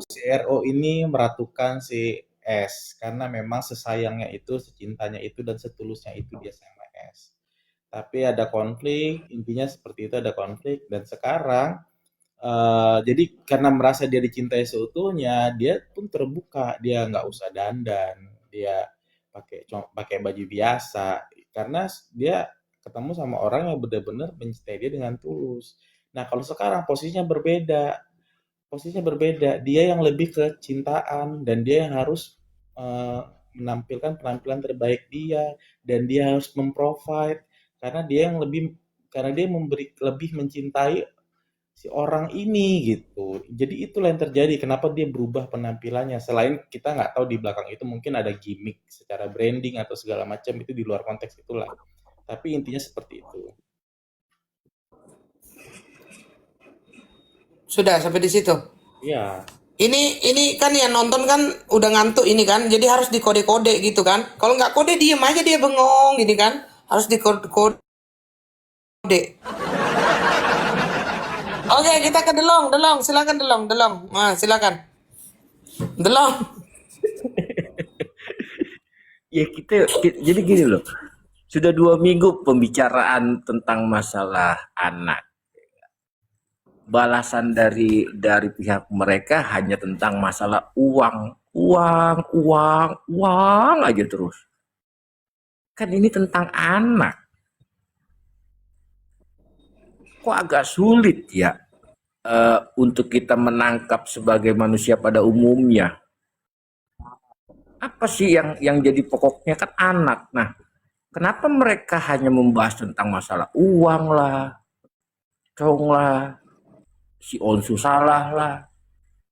si RO ini meratukan si S karena memang sesayangnya itu, secintanya itu dan setulusnya itu dia sama S. Tapi ada konflik, intinya seperti itu ada konflik dan sekarang jadi karena merasa dia dicintai seutuhnya, dia pun terbuka, dia nggak usah dandan, dia pakai baju biasa karena dia ketemu sama orang yang benar-benar mencintai dia dengan tulus. Nah, kalau sekarang posisinya berbeda. Dia yang lebih ke cintaan dan dia yang harus eh, menampilkan penampilan terbaik dia dan dia harus memprovide karena dia yang lebih karena dia memberi lebih mencintai si orang ini gitu. Jadi itulah yang terjadi. Kenapa dia berubah penampilannya? Selain kita nggak tahu di belakang itu mungkin ada gimmick secara branding atau segala macam itu di luar konteks itulah. Tapi intinya seperti itu. Sudah sampai di situ. Iya, Ini kan yang nonton kan udah ngantuk ini kan, jadi harus dikode-kode gitu kan. Kalau nggak kode diem aja dia bengong gini kan, harus dikode. Oke, kita ke Delong, Delong, silakan Delong, Delong. Nah, silakan. Delong. Ya jadi gini loh, sudah 2 minggu pembicaraan tentang masalah anak. Balasan dari pihak mereka hanya tentang masalah uang, uang, uang, uang aja terus. Kan ini tentang anak. Kok agak sulit ya untuk kita menangkap sebagai manusia pada umumnya. Apa sih yang jadi pokoknya kan anak. Nah, kenapa mereka hanya membahas tentang masalah uang lah, cong lah, si Onsu salah lah.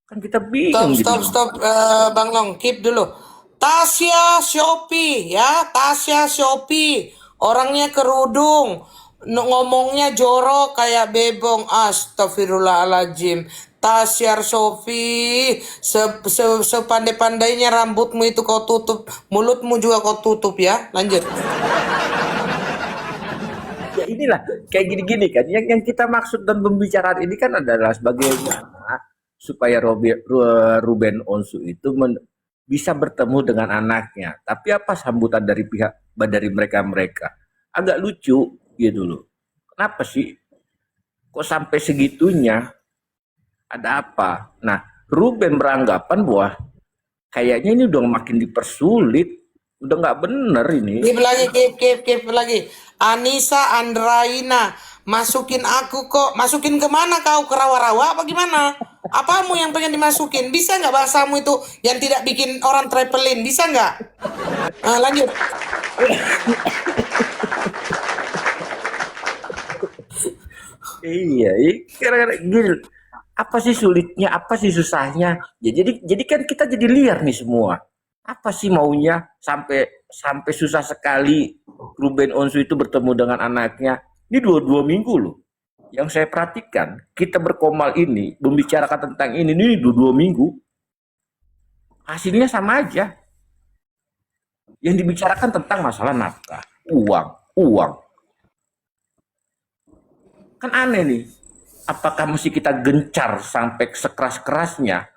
Kan kita Stop, bingung jadi. stop, stop, Bang Long, keep dulu. Tasya Shopee, ya, Tasya Shopee. Orangnya kerudung, ngomongnya jorok kayak bebong. Astagfirullahaladzim. Tasya Shopee, sepandai-pandainya rambutmu itu kau tutup, mulutmu juga kau tutup ya. Lanjut. Ya inilah kayak gini-gini kan. Yang kita maksud dan pembicaraan ini kan adalah bagaimana supaya Ruben Onsu itu bisa bertemu dengan anaknya. Tapi apa sambutan dari mereka-mereka? Agak lucu gitu loh. Kenapa sih? Kok sampai segitunya? Ada apa? Nah, Ruben beranggapan bahwa kayaknya ini udah makin dipersulit, udah nggak bener ini. Keep lagi, keep lagi. Anissa Andraina, masukin aku kok. Masukin kemana kau? Ke rawa-rawa apa gimana? Apamu yang pengen dimasukin? Bisa nggak bahasamu itu yang tidak bikin orang travelin? Bisa nggak? Nah, lanjut. Iya, karena gini, apa sih sulitnya, apa sih susahnya? Ya, jadi kan kita jadi liar nih semua. Apa sih maunya sampai sampai susah sekali Ruben Onsu itu bertemu dengan anaknya. Ini dua minggu loh. Yang saya perhatikan, kita berkomal ini, membicarakan tentang ini 2 minggu, hasilnya sama aja. Yang dibicarakan tentang masalah nafkah, uang, uang. Kan aneh nih. Apakah mesti kita gencar sampai sekeras-kerasnya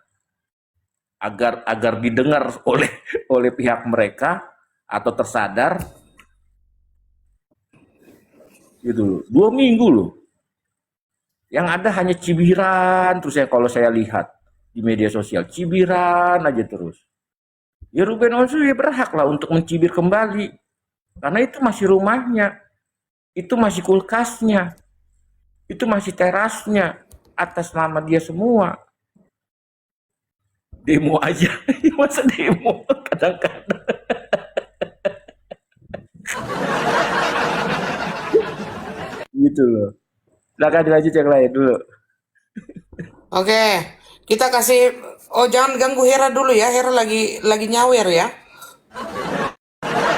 agar agar didengar oleh pihak mereka atau tersadar gitu. 2 minggu loh. Yang ada hanya cibiran terus ya kalau saya lihat di media sosial cibiran aja terus. Ya Ruben Onsu ya berhak lah untuk mencibir kembali karena itu masih rumahnya, itu masih kulkasnya, itu masih terasnya atas nama dia semua. Demo aja, masa demo kadang-kadang gitu loh. Silakan dilanjut yang lain dulu. Oke, kita kasih. Oh, jangan ganggu Hera dulu ya. Hera lagi nyawer ya.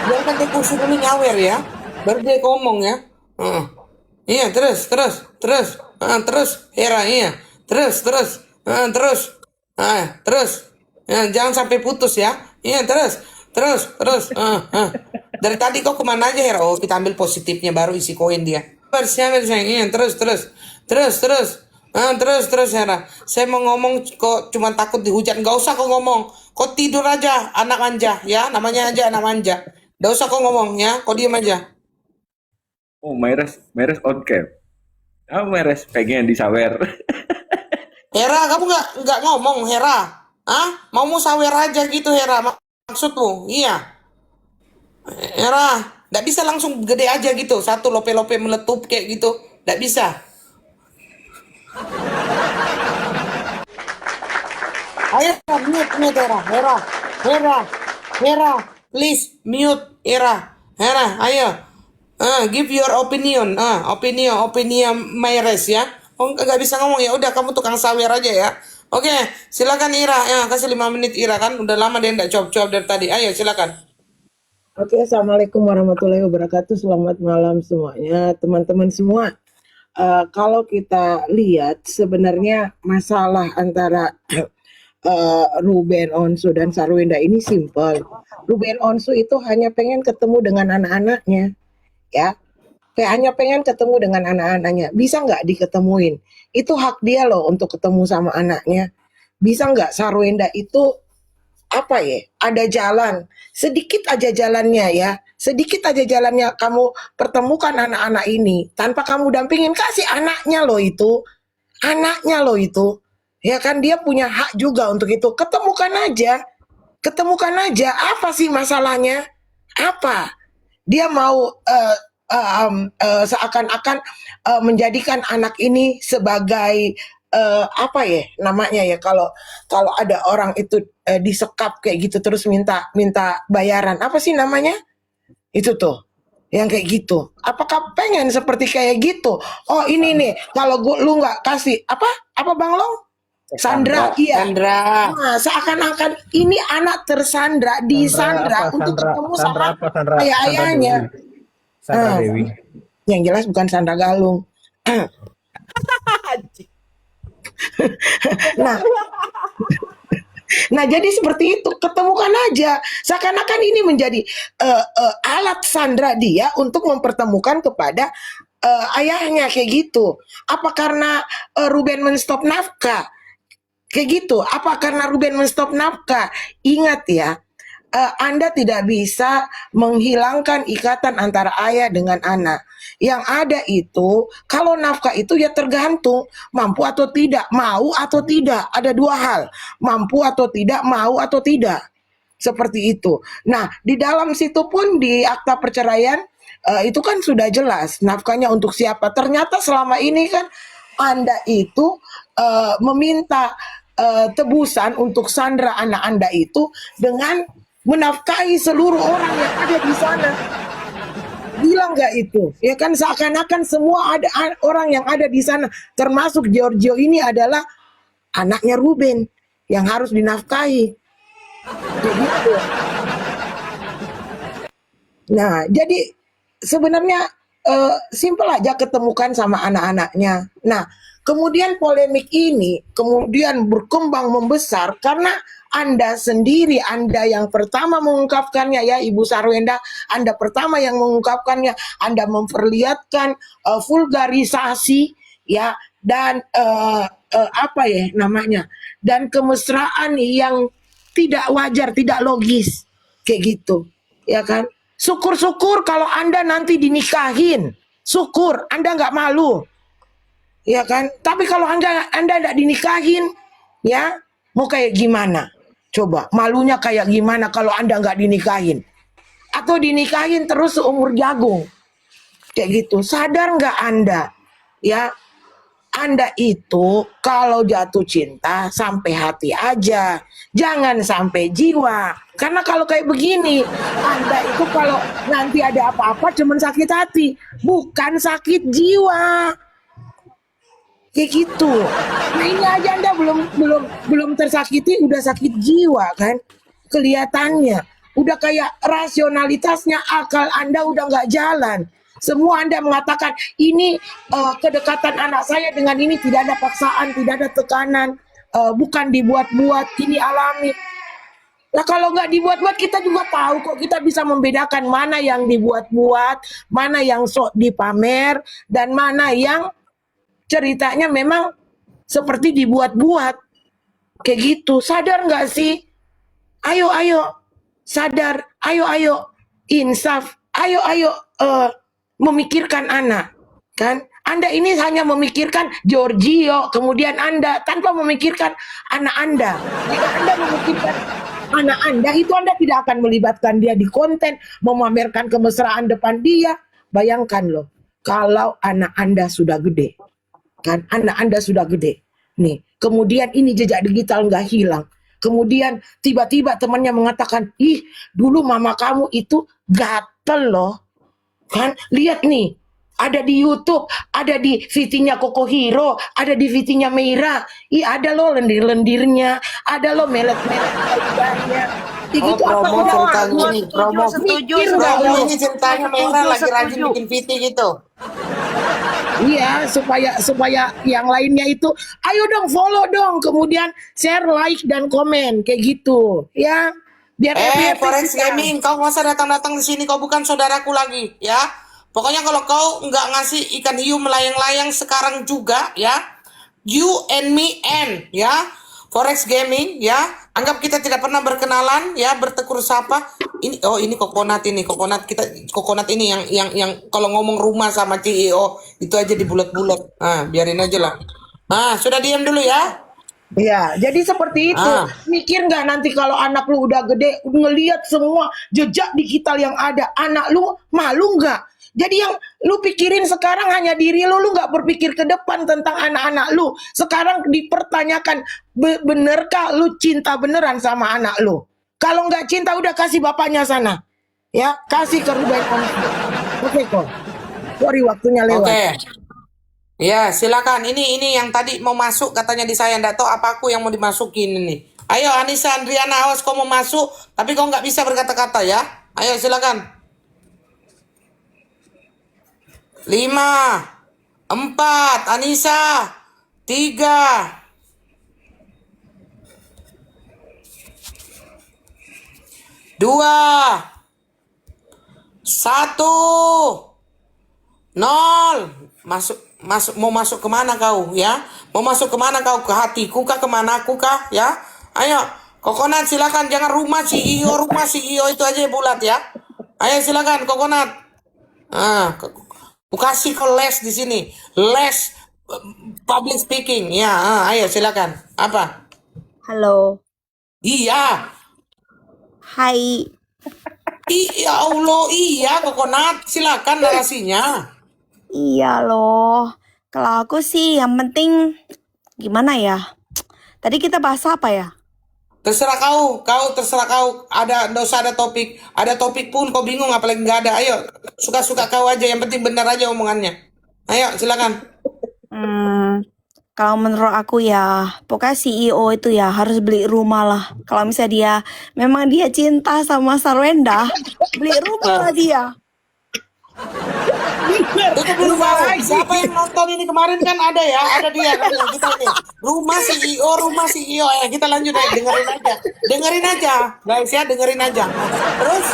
Biarkan dia kursi dulu nyawer ya. Baru dia ngomong ya. Iya, terus. Hera, iya. Terus. Terus. Ya, jangan sampai putus ya. Iya, terus. Dari tadi kok kemana aja Hera? Oh, kita ambil positifnya baru isi koin dia. Iya, terus. Terus Hera. Saya mau ngomong kok cuma takut dihujat. Gak usah kok ngomong. Kok tidur aja, anak manja ya. Namanya aja anak manja. Gak usah kok ngomong ya. Kok diem aja. Oh, Meres on cam. Oh, Meres pengen disawer. Hera, kamu nggak ngomong Hera. Ah, mau sawer aja gitu Hera. Maksudmu? Iya. Hera, nggak bisa langsung gede aja gitu. Satu lope-lope meletup kayak gitu. Nggak bisa. Ayo mute Hera, Hera, please mute Hera, ayo. Give your opinion, opinion Mayres ya. Oh nggak bisa ngomong ya, udah kamu tukang sawer aja ya. Oke, silakan Ira, ya kasih 5 menit Ira kan, udah lama dia nggak jawab dari tadi. Ayo silakan. Oke, Assalamualaikum warahmatullahi wabarakatuh. Selamat malam semuanya, teman-teman semua. Kalau kita lihat sebenarnya masalah antara Ruben Onsu dan Sarwenda ini simpel. Ruben Onsu itu hanya pengen ketemu dengan anak-anaknya, ya. Hanya pengen ketemu dengan anak-anaknya. Bisa nggak diketemuin? Itu hak dia loh untuk ketemu sama anaknya. Bisa nggak Sarwenda itu apa ya, ada jalan, sedikit aja jalannya ya, sedikit aja jalannya kamu pertemukan anak-anak ini tanpa kamu dampingin, kasih anaknya loh itu, ya kan dia punya hak juga untuk itu, ketemukan aja, apa sih masalahnya, apa, dia mau seakan-akan menjadikan anak ini sebagai apa ya namanya ya, kalau ada orang itu disekap kayak gitu terus minta bayaran, apa sih namanya itu tuh yang kayak gitu, apakah pengen seperti kayak gitu? Oh ini nih, kalau lu nggak kasih apa Bang Long, Sandra, iya. Sandra. Nah, seakan-akan ini anak tersandra, disandra untuk ketemu sama ayahnya. Sandra Dewi. Yang jelas bukan Sandra Galung. Nah, jadi seperti itu, ketemukan aja. Seakan-akan ini menjadi alat sandra dia untuk mempertemukan kepada ayahnya kayak gitu. Apa karena Ruben menstop nafkah? Kayak gitu. Apa karena Ruben menstop nafkah? Ingat ya, Anda tidak bisa menghilangkan ikatan antara ayah dengan anak. Yang ada itu, kalau nafkah itu ya tergantung mampu atau tidak, mau atau tidak. Ada dua hal, mampu atau tidak, mau atau tidak. Seperti itu. Nah, di dalam situ pun di akta perceraian itu kan sudah jelas nafkahnya untuk siapa. Ternyata selama ini kan Anda itu meminta tebusan untuk sandra anak Anda itu dengan menafkahi seluruh orang yang ada di sana. Bilang nggak itu? Ya kan seakan-akan semua ada orang yang ada di sana, termasuk Giorgio ini adalah anaknya Ruben yang harus dinafkahi. Gitu. Nah, jadi sebenarnya simpel aja ketemukan sama anak-anaknya. Nah, kemudian polemik ini kemudian berkembang membesar karena Anda sendiri, Anda yang pertama mengungkapkannya ya Ibu Sarwenda, Anda pertama yang mengungkapkannya, Anda memperlihatkan vulgarisasi ya, dan apa ya namanya, dan kemesraan yang tidak wajar, tidak logis kayak gitu, ya kan? Syukur-syukur kalau Anda nanti dinikahin, syukur Anda nggak malu, ya kan? Tapi kalau Anda nggak dinikahin, ya mau kayak gimana? Coba malunya kayak gimana kalau Anda nggak dinikahin? Atau dinikahin terus seumur jagung, kayak gitu. Sadar nggak Anda? Ya, Anda itu kalau jatuh cinta sampai hati aja, jangan sampai jiwa. Karena kalau kayak begini, Anda itu kalau nanti ada apa-apa cuman sakit hati, bukan sakit jiwa. Kayak gitu. Nah ini aja Anda belum tersakiti udah sakit jiwa kan? Kelihatannya udah kayak rasionalitasnya, akal Anda udah nggak jalan. Semua Anda mengatakan ini kedekatan anak saya dengan ini tidak ada paksaan, tidak ada tekanan, bukan dibuat-buat, ini alami. Nah kalau nggak dibuat-buat kita juga tahu kok, kita bisa membedakan mana yang dibuat-buat, mana yang sok dipamer, dan mana yang ceritanya memang seperti dibuat-buat. Kayak gitu. Sadar nggak sih? Ayo, sadar. Ayo, insaf. Ayo, memikirkan anak. Kan? Anda ini hanya memikirkan Giorgio, kemudian Anda tanpa memikirkan anak Anda. Jika Anda memikirkan anak Anda, itu Anda tidak akan melibatkan dia di konten, memamerkan kemesraan depan dia. Bayangkan loh, kalau anak Anda sudah gede, kan? Anak Anda sudah gede. Nih, kemudian ini jejak digital nggak hilang. Kemudian tiba-tiba temannya mengatakan, ih dulu mama kamu itu gatel loh. Kan, lihat nih, ada di YouTube, ada di VT-nya Koko Hero, ada di VT-nya Meira. Ih, ada loh lendir-lendirnya, ada loh melet-melet wajahnya. Oh, Gitu apa promo orang ceritanya ini, promo. mikir nggak Promo lo? ini ceritanya Merah lagi rajin bikin VT gitu. Iya, supaya yang lainnya itu, ayo dong follow dong, kemudian share, like dan komen kayak gitu, ya. Biar happy-happy Forex kita. Gaming, kau nggak usah datang-datang di sini, kau bukan saudaraku lagi, ya. Pokoknya kalau kau nggak ngasih ikan hiu melayang-layang sekarang juga, ya. You and me and, ya. Forex Gaming, ya. Anggap kita tidak pernah berkenalan, ya, bertekur sapa. Ini kokonat ini yang kalau ngomong rumah sama CEO itu aja dibulat-bulat. Nah, biarin aja lah. Nah, sudah diam dulu ya. Ya, jadi seperti itu. Ah. Mikir nggak nanti kalau anak lu udah gede, ngelihat semua jejak digital yang ada, anak lu malu nggak? Jadi yang lu pikirin sekarang hanya diri lu nggak berpikir ke depan tentang anak-anak lu. Sekarang dipertanyakan, benerkah lu cinta beneran sama anak lu? Kalau nggak cinta, udah kasih bapaknya sana. Ya, kasih ke Ruben Onsu. Oke kok. Sorry, waktunya lewat. Oke. Ya, silakan. Ini yang tadi mau masuk katanya di saya. Nggak tahu apa aku yang mau dimasukin ini. Ayo Anissa Andriana, awas kau mau masuk, tapi kau nggak bisa berkata-kata ya. Ayo silakan. 5, 4, Anissa, 3, 2, 1, 0. Mau masuk kemana kau ya? Mau masuk kemana kau? Ke hatiku kah, kemana aku kah ya? Ayo Kokonat silakan, jangan rumah CEO itu aja bulat ya. Ayo silakan Kokonat. Aku kasih kau les di sini, les public speaking ya. Ayo silakan. Apa? Halo. Iya. Hai. Iya Allah, iya Kokonat, silakan narasinya. Iya loh. Kalau aku sih yang penting gimana ya? Tadi kita bahas apa ya? Terserah kau terserah kau. Nggak usah ada topik. Ada topik pun kau bingung apalagi nggak ada. Ayo, suka-suka kau aja. Yang penting benar aja omongannya. Ayo, silakan. Kalau menurut aku ya, pokoknya CEO itu ya harus beli rumah lah. Kalau misalnya memang dia cinta sama Sarwenda, beli rumah lah dia. Tutup dulu kau. Siapa yang nonton ini kemarin kan ada ya, ada dia. Kita nih. Rumah CEO. Kita lanjut aja, dengerin aja, guys ya, dengerin aja. Terus,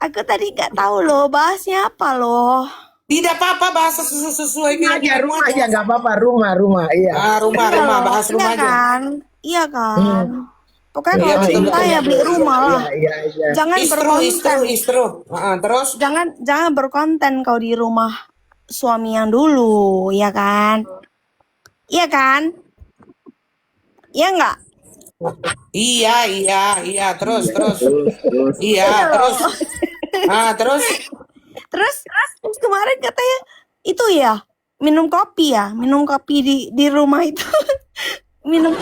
Aku tadi nggak tahu loh bahasnya apa loh. tidak apa-apa bahasa sesuai Rumah aja nggak apa-apa, rumah, iya. Rumah, bahas rumah Iya aja. kan? Iya kan? Pokoknya Iya, kalau betul, cinta betul, ya beli rumah lah. Iya. Jangan berkonten. Istru. Terus, Jangan berkonten kau di rumah suami yang dulu, ya kan? Iya kan? Iya nggak? iya, terus. Iya, terus. Terus. Terus kemarin katanya itu ya minum kopi di rumah itu. minum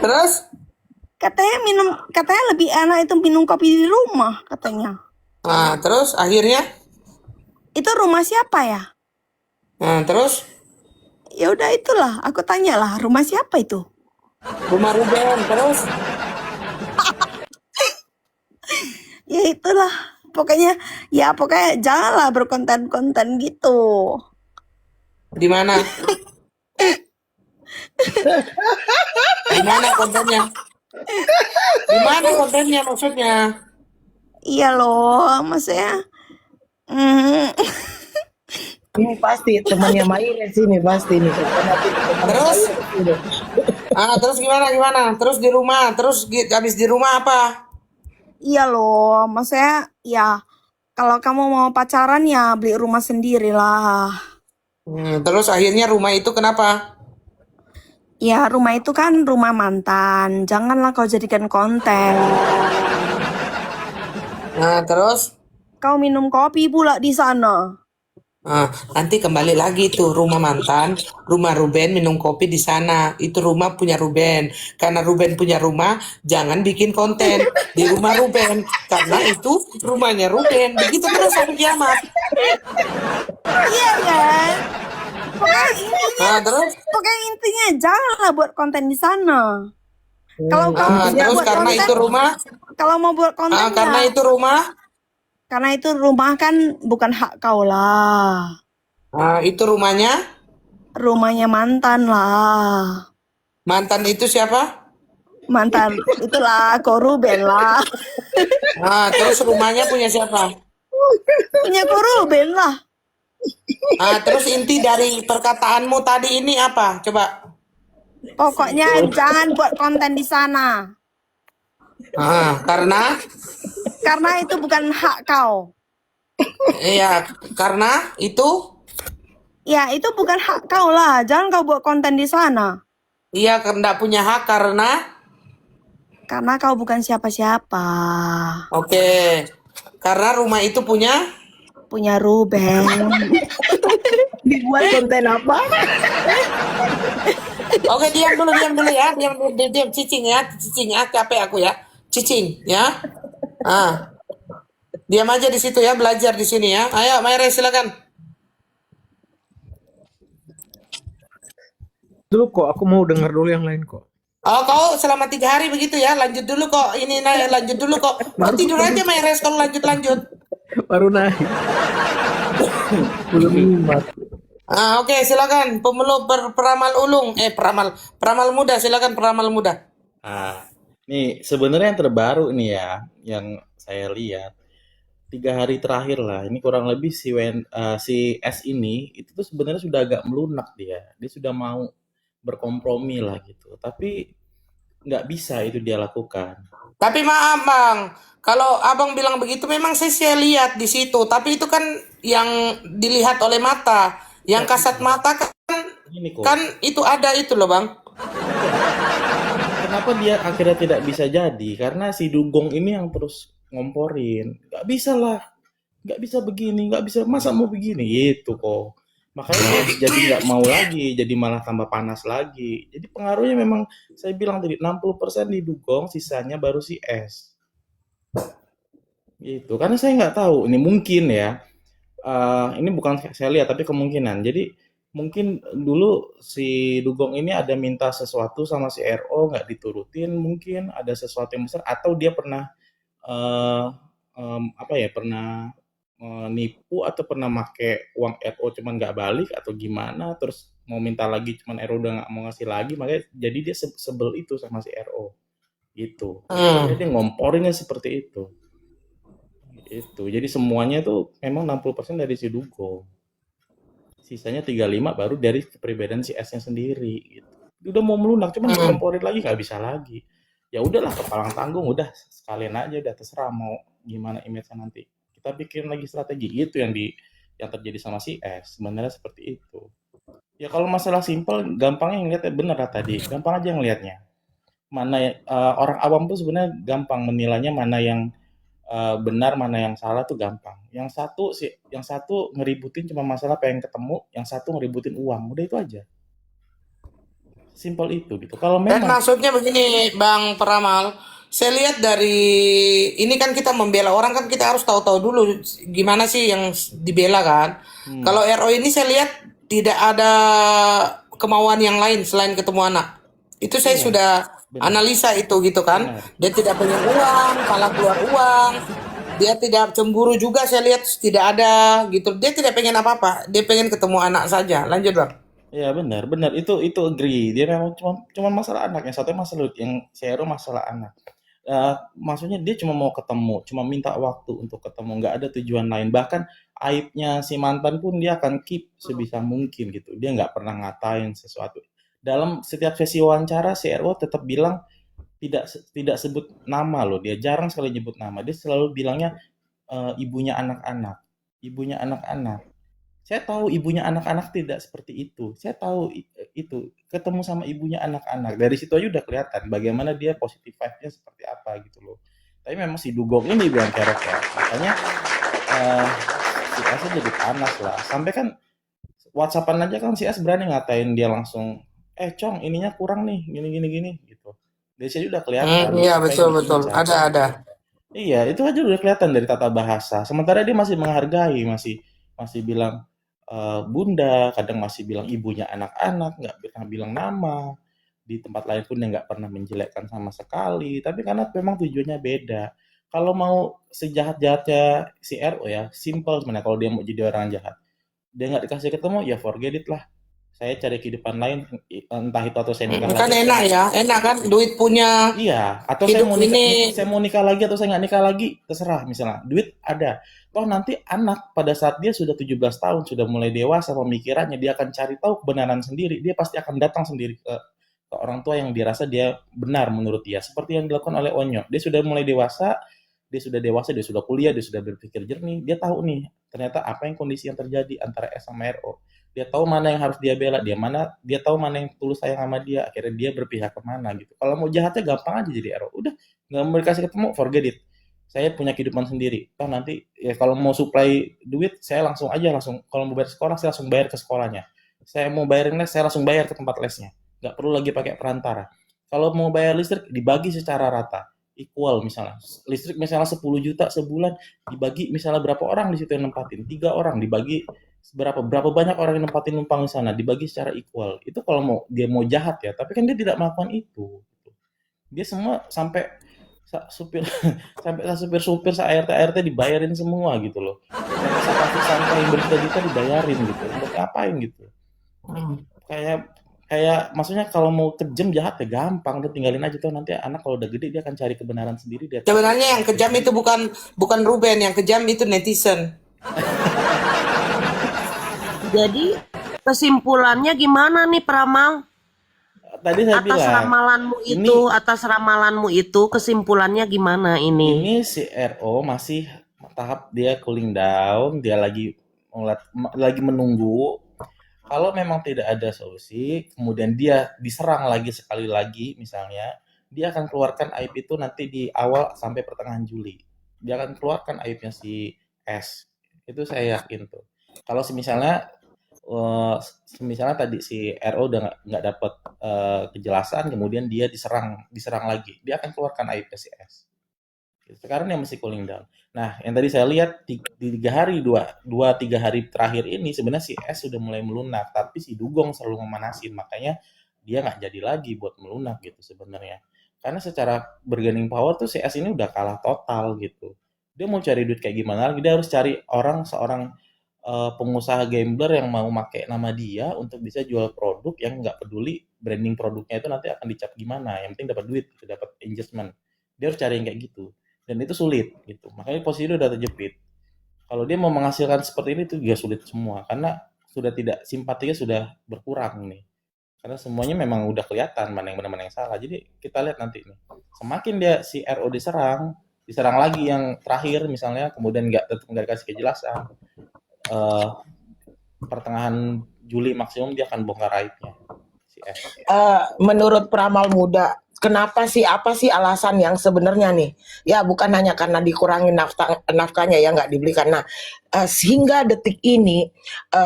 Terus? katanya lebih enak itu minum kopi di rumah katanya. Terus akhirnya? Itu rumah siapa ya? Terus? Ya udah itulah, aku tanya lah, rumah siapa itu? Rumah Ruben, terus? Ya itulah, pokoknya janganlah berkonten-konten gitu. Di mana? Di mana kontennya? Di mana kontennya maksudnya? Iya loh, maksudnya Ini pasti temannya Maires ini pasti nih. Karena itu temannya Terus, Maires ini. terus gimana? Terus di rumah, habis di rumah apa? Iya loh, maksudnya ya kalau kamu mau pacaran ya beli rumah sendiri lah. Terus akhirnya rumah itu kenapa? Ya rumah itu kan rumah mantan, janganlah kau jadikan konten. Nah, terus Kau minum kopi pula di sana. nanti kembali lagi tuh rumah mantan, rumah Ruben minum kopi di sana. Itu rumah punya Ruben. Karena Ruben punya rumah, jangan bikin konten di rumah Ruben. Karena itu rumahnya Ruben. Begitu terus sampai kiamat. Iya kan? Terus, Pokoknya intinya janganlah buat konten di sana. Kalau kau Intinya terus buat karena konten, itu rumah, kalau mau buat konten karena ya, itu rumah, karena itu rumah kan bukan hak kau lah. itu Rumahnya mantan lah. mantan itu siapa? Mantan itulah kau Ruben lah. Terus rumahnya punya siapa? Punya kau Ruben lah. Terus inti dari perkataanmu tadi ini apa? Coba. Pokoknya jangan buat konten di sana. Karena, Karena itu bukan hak kau. iya, karena itu, Ya, itu bukan hak kau lah. Jangan kau buat konten di sana. iya, enggak punya hak Karena kau bukan siapa-siapa. oke, karena rumah itu punya, Punya Ruben. dibuat konten apa? oke, diam dulu ya, diam, cicing ya, capek aku ya, cicing ya, diam aja di situ ya, belajar di sini ya, ayo, Mayre silakan. Dulu kok, aku mau dengar dulu yang lain kok. Oh, kau selama 3 hari begitu ya, lanjut dulu kok, lanjut dulu kok, kau tidur aja Mayres kalau lanjut. Baru naik. Belum nyimak. Oke, silakan pemelu peramal ulung, peramal muda, silakan peramal muda. Nih sebenarnya yang terbaru nih ya, yang saya lihat 3 hari terakhir lah. Ini kurang lebih si S ini itu tuh sebenarnya sudah agak melunak dia. Dia sudah mau berkompromi lah gitu. Tapi nggak bisa itu dia lakukan. Tapi maaf bang, kalau abang bilang begitu memang saya lihat di situ, tapi itu kan yang dilihat oleh mata, yang kasat mata Ini kok. kan itu ada itu loh bang. Kenapa dia akhirnya tidak bisa jadi? Karena si Dugong ini yang terus ngomporin. Nggak bisa lah. Nggak bisa begini. Nggak bisa. Masa mau begini? Itu kok. Makanya dia jadi nggak mau lagi. Jadi malah tambah panas lagi. Jadi pengaruhnya memang saya bilang tadi 60% di Dugong. Sisanya baru si S. Gitu. Karena saya nggak tahu. Ini mungkin ya. Ini bukan saya lihat tapi kemungkinan. Jadi mungkin dulu si Dugong ini ada minta sesuatu sama si RO nggak diturutin, mungkin ada sesuatu yang besar atau dia pernah eh, apa ya pernah nipu atau pernah make uang RO cuman nggak balik atau gimana terus mau minta lagi cuman RO udah nggak mau ngasih lagi makanya jadi dia sebel itu sama si RO gitu. Jadi dia ngomporinnya seperti itu. Jadi semuanya tuh memang 60% dari si Dugong. Sisanya 35 baru dari kepribadian si S-nya sendiri gitu. Udah mau melunak cuman dikomporin lagi nggak bisa lagi. Ya udahlah kepalang tanggung udah sekalian aja udah terserah mau gimana image-nya nanti. Kita bikin lagi strategi itu yang terjadi sama si S. Sebenarnya seperti itu. Ya kalau masalah simpel gampangnya ngeliatnya bener lah tadi. Gampang aja ngelihatnya. Mana orang awam tuh sebenarnya gampang menilainya mana yang benar mana yang salah tuh gampang. Yang satu ngeributin cuma masalah pengen ketemu, yang satu ngeributin uang. Udah itu aja. Simpel itu gitu. Kalau Dan memang maksudnya begini bang Peramal, saya lihat dari ini kan kita membela orang kan kita harus tahu-tahu dulu gimana sih yang dibela kan. Kalau RO ini saya lihat tidak ada kemauan yang lain selain ketemu anak. Itu saya iya, sudah benar, analisa itu gitu kan. benar. Dia tidak pengen uang, kalah keluar uang. Dia tidak cemburu juga saya lihat tidak ada gitu. Dia tidak pengen apa-apa. Dia pengen ketemu anak saja. Lanjut bang. Iya benar, benar. Itu agree. Dia memang cuma masalah anak. Yang satunya masalah yang share masalah anak. Maksudnya dia cuma mau ketemu, cuma minta waktu untuk ketemu, nggak ada tujuan lain. Bahkan aibnya si mantan pun dia akan keep sebisa mungkin gitu. Dia nggak pernah ngatain sesuatu. Dalam setiap sesi wawancara si RO tetap bilang tidak sebut nama loh. Dia jarang sekali nyebut nama. Dia selalu bilangnya ibunya anak-anak, ibunya anak-anak. Saya tahu ibunya anak-anak tidak seperti itu. Saya tahu itu ketemu sama ibunya anak-anak. Dari situ aja udah kelihatan bagaimana dia positif vibe-nya seperti apa gitu loh. Tapi memang si Dugong ini bilang kerok ya. Makanya eh, si S jadi panas lah. Sampai kan WhatsAppan aja kan si S berani ngatain dia langsung, Cong ininya kurang nih, gini gini gini gitu. Dari sini udah kelihatan Iya siapa yang betul betul. diincar. Ada. Iya, itu aja udah kelihatan dari tata bahasa. Sementara dia masih menghargai, masih masih bilang bunda, kadang masih bilang ibunya anak-anak, nggak pernah bilang nama. Di tempat lain pun dia nggak pernah menjelekkan sama sekali. Tapi karena memang tujuannya beda. Kalau mau sejahat-jahatnya si RO ya, simple sebenarnya kalau dia mau jadi orang jahat. Dia nggak dikasih ketemu, ya forget it lah. Saya cari kehidupan lain, entah itu atau saya nikah Kan lagi atau saya enak nggak ya, nikah enak lagi. kan duit punya, Iya, atau hidup ini. saya mau nikah lagi atau saya nggak nikah lagi, terserah misalnya. Duit ada. Toh nanti anak pada saat dia sudah 17 tahun, sudah mulai dewasa pemikirannya, dia akan cari tahu kebenaran sendiri. Dia pasti akan datang sendiri ke orang tua yang dirasa dia benar menurut dia. Seperti yang dilakukan oleh Onyo. Dia sudah mulai dewasa, dia sudah kuliah, dia sudah berpikir jernih. Dia tahu nih, ternyata apa yang kondisi yang terjadi antara S sama RO. Dia tahu mana yang harus dia bela, dia tahu mana yang tulus sayang sama dia, akhirnya dia berpihak kemana gitu. Kalau mau jahatnya gampang aja jadi RO, udah nggak mau dikasih ketemu, forget it. Saya punya kehidupan sendiri. Toh nanti ya kalau mau supply duit, saya langsung aja langsung kalau mau bayar sekolah, saya langsung bayar ke sekolahnya. Saya mau bayarin les, saya langsung bayar ke tempat lesnya. Nggak perlu lagi pakai perantara. Kalau mau bayar listrik, dibagi secara rata, equal misalnya. Listrik misalnya 10 juta sebulan, dibagi misalnya berapa orang di situ yang nempatin? 3 orang, dibagi berapa banyak orang yang nempatin numpang di sana, dibagi secara equal. Itu kalau mau dia mau jahat ya, tapi kan dia tidak melakukan itu. Dia semua sampai supir sampai supir-supir sa ART dibayarin semua gitu loh. Sampai sampah yang berjuta-juta dibayarin gitu. Untuk ngapain gitu? Kayak kayak maksudnya kalau mau kejam jahat ya gampang, udah tinggalin aja tuh nanti anak kalau udah gede dia akan cari kebenaran sendiri, dia tahu Sebenarnya yang kejam itu bukan bukan Ruben, yang kejam itu netizen. Jadi kesimpulannya gimana nih Pramal? tadi saya bilang ini Atas ramalanmu itu kesimpulannya gimana ini? ini si RO masih tahap dia cooling down, dia lagi menunggu. Kalau memang tidak ada solusi, kemudian dia diserang lagi sekali lagi misalnya, dia akan keluarkan aib itu nanti di awal sampai pertengahan Juli. Dia akan keluarkan aibnya si S. Itu saya yakin tuh. Kalau misalnya misalnya tadi si RO udah nggak dapat kejelasan, kemudian dia diserang lagi, dia akan keluarkan aibnya si S. Sekarang dia masih cooling down. Nah, yang tadi saya lihat di 3 hari, dua tiga hari terakhir ini sebenarnya si S sudah mulai melunak, tapi si Dugong selalu memanasin, makanya dia nggak jadi lagi buat melunak gitu sebenarnya. Karena secara bargaining power tuh si S ini udah kalah total gitu. Dia mau cari duit kayak gimana lagi? Dia harus cari seorang pengusaha gambler yang mau pakai nama dia untuk bisa jual produk yang nggak peduli branding produknya itu nanti akan dicap gimana. Yang penting dapat duit, gitu, dapat engagement. Dia harus cari yang kayak gitu dan itu sulit gitu, makanya posisi itu udah terjepit. Kalau dia mau menghasilkan seperti ini itu juga sulit semua karena sudah tidak simpatinya sudah berkurang nih, karena semuanya memang udah kelihatan mana yang benar mana yang salah. Jadi kita lihat nanti nih, semakin dia si RO diserang lagi yang terakhir misalnya, kemudian tetap nggak dikasih kejelasan, eh, pertengahan Juli maksimum dia akan bongkar aibnya si S. Menurut peramal muda, kenapa sih, apa sih alasan yang sebenarnya nih? Ya bukan hanya karena dikurangi nafkahnya ya nggak dibelikan. Nah, sehingga detik ini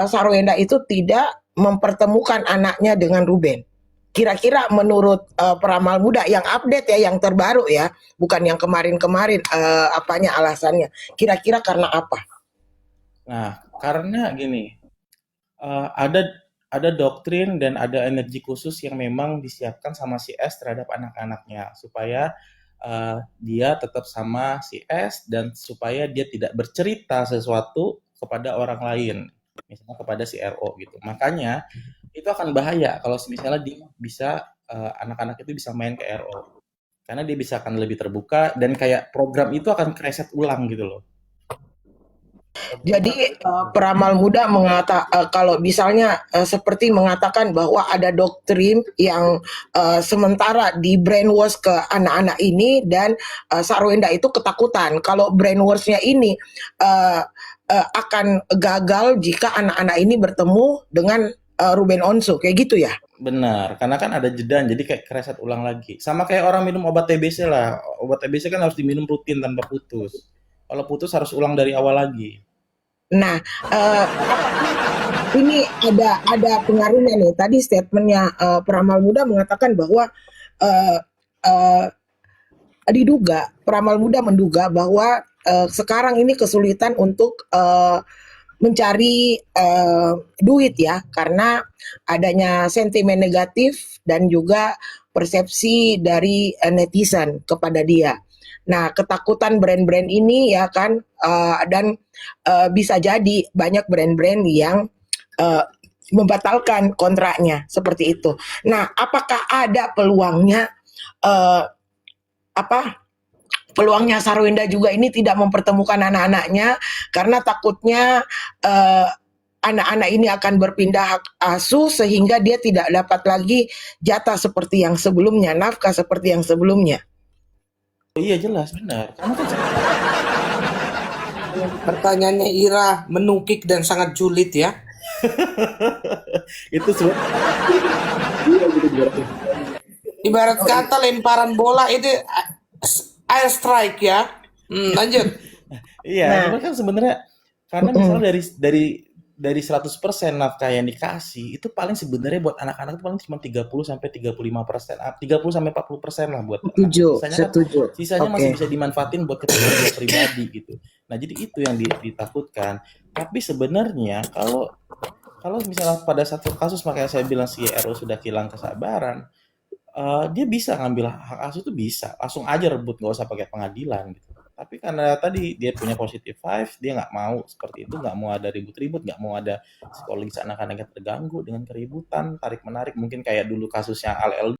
Sarwenda itu tidak mempertemukan anaknya dengan Ruben. Kira-kira menurut peramal muda yang update ya, yang terbaru ya, bukan yang kemarin-kemarin, apanya alasannya? Kira-kira karena apa? Nah, karena gini, ada doktrin dan ada energi khusus yang memang disiapkan sama si S terhadap anak-anaknya supaya dia tetap sama si S dan supaya dia tidak bercerita sesuatu kepada orang lain, misalnya kepada si RO gitu. Makanya itu akan bahaya kalau misalnya dia bisa anak-anak itu bisa main ke RO karena dia bisa akan lebih terbuka dan kayak program itu akan kreset ulang gitu loh. Jadi peramal muda kalau misalnya seperti mengatakan bahwa ada doktrin yang sementara di brainwash ke anak-anak ini dan Sarwenda itu ketakutan kalau brainwashnya ini uh, akan gagal jika anak-anak ini bertemu dengan Ruben Onsu kayak gitu ya. Benar, karena kan ada jeda, jadi kayak kereset ulang lagi. Sama kayak orang minum obat TBC lah. Obat TBC kan harus diminum rutin tanpa putus. Kalau putus harus ulang dari awal lagi. Nah, ini ada pengaruhnya nih. Tadi statementnya peramal muda mengatakan bahwa uh, uh, diduga peramal muda menduga bahwa sekarang ini kesulitan untuk mencari duit ya karena adanya sentimen negatif dan juga persepsi dari netizen kepada dia. Nah, ketakutan brand-brand ini ya kan dan bisa jadi banyak brand-brand yang uh, membatalkan kontraknya seperti itu. Nah, apakah ada peluangnya uh, apa peluangnya Sarwenda juga ini tidak mempertemukan anak-anaknya karena takutnya eh, anak-anak ini akan berpindah hak asuh sehingga dia tidak dapat lagi jatah seperti yang sebelumnya, nafkah seperti yang sebelumnya. Oh iya jelas, benar. Karena kan Pertanyaannya Ira menukik dan sangat julid ya. itu sebenarnya Ibarat kata lemparan bola itu air strike ya. Lanjut. iya, Nah, cuman kan sebenarnya karena misalnya dari 100% nafkah yang dikasih itu paling sebenarnya buat anak-anak itu paling cuma 30 sampai 35%, 30 sampai 40% lah buat anak. setuju, Sisanya kan setuju. sisanya Oke. masih bisa dimanfaatin buat keperluan dia pribadi gitu. Nah, jadi itu yang ditakutkan. Tapi sebenarnya kalau kalau misalnya pada satu kasus makanya saya bilang si RO sudah hilang kesabaran, dia bisa ngambil hak asuh itu bisa, langsung aja rebut, nggak usah pakai pengadilan gitu. Tapi karena tadi dia punya positive five, dia nggak mau seperti itu, nggak mau ada ribut-ribut, nggak mau ada psikologis anak-anaknya terganggu dengan keributan, tarik-menarik, mungkin kayak dulu kasusnya Al LD